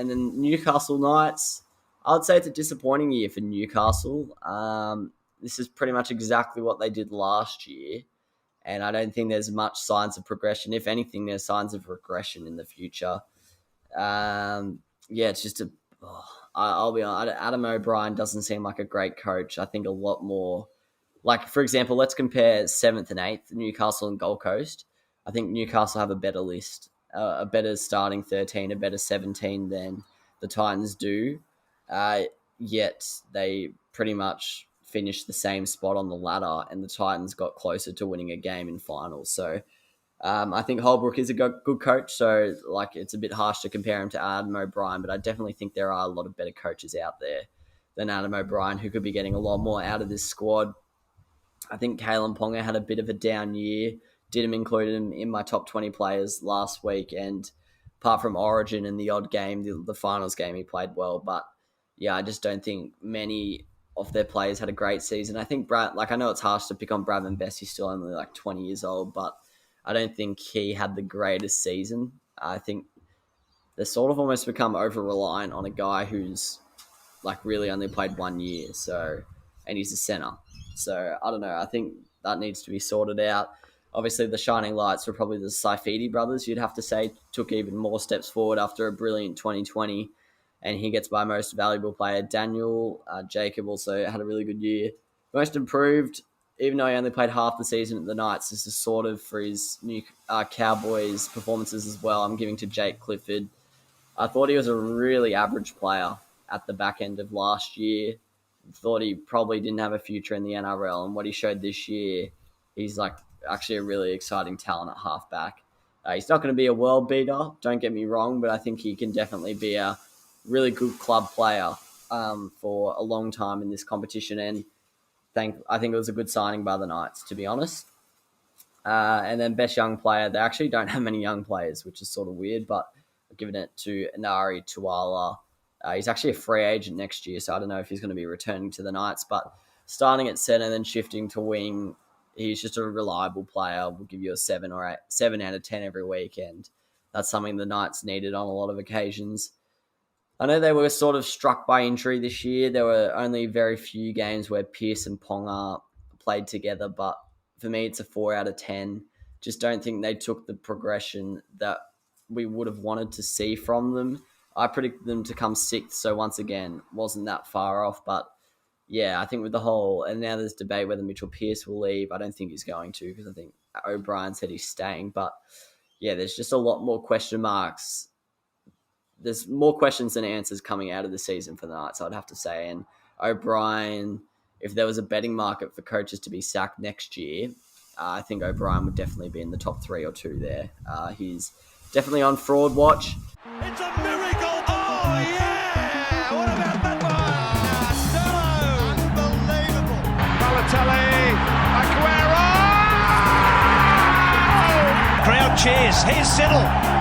And then Newcastle Knights, I would say it's a disappointing year for Newcastle. This is pretty much exactly what they did last year. And I don't think there's much signs of progression. If anything, there's signs of regression in the future. It's just I'll be honest, Adam O'Brien doesn't seem like a great coach. I think a lot more, like, for example, let's compare 7th and 8th, Newcastle and Gold Coast. I think Newcastle have a better list, a better starting 13, a better 17 than the Titans do. Yet they pretty much finished the same spot on the ladder, and the Titans got closer to winning a game in finals. So I think Holbrook is a good coach, so like it's a bit harsh to compare him to Adam O'Brien, but I definitely think there are a lot of better coaches out there than Adam O'Brien who could be getting a lot more out of this squad. I think Kalen Ponga had a bit of a down year. Didn't include him in my top 20 players last week, and apart from Origin and the odd game, the finals game, he played well. But yeah, I just don't think many of their players had a great season. I think I know it's harsh to pick on Bradman Best. He's still only like 20 years old, but I don't think he had the greatest season. I think they sort of almost become over-reliant on a guy who's like really only played 1 year. And he's a centre. So I don't know. I think that needs to be sorted out. Obviously, the shining lights were probably the Saifidi brothers, you'd have to say, took even more steps forward after a brilliant 2020. And he gets by most valuable player. Daniel Jacob also had a really good year. Most improved, even though he only played half the season at the Knights, this is sort of for his new Cowboys performances as well. I'm giving to Jake Clifford. I thought he was a really average player at the back end of last year. Thought he probably didn't have a future in the NRL, and what he showed this year, he's like actually a really exciting talent at halfback. He's not going to be a world beater, don't get me wrong, but I think he can definitely be a really good club player for a long time in this competition, and I think it was a good signing by the Knights, to be honest. And then best young player, they actually don't have many young players, which is sort of weird, but I've given it to Inari Tuala. He's actually a free agent next year, so I don't know if he's going to be returning to the Knights, but starting at centre and then shifting to wing, he's just a reliable player. We'll give you a 7 out of 10 every week, and that's something the Knights needed on a lot of occasions. I know they were sort of struck by injury this year. There were only very few games where Pearce and Ponga played together, but for me, it's a 4 out of 10. Just don't think they took the progression that we would have wanted to see from them. I predicted them to come 6th, so once again, wasn't that far off. But yeah, I think with the whole, and now there's debate whether Mitchell Pearce will leave. I don't think he's going to, because I think O'Brien said he's staying. But yeah, there's just a lot more question marks. There's more questions than answers coming out of the season for the Knights, I'd have to say. And O'Brien, if there was a betting market for coaches to be sacked next year, I think O'Brien would definitely be in the top 3 or 2 there. He's definitely on fraud watch. It's a miracle! Oh, yeah! What about that one? Unbelievable! Balotelli, Aguero! Crowd cheers. Here's Siddle.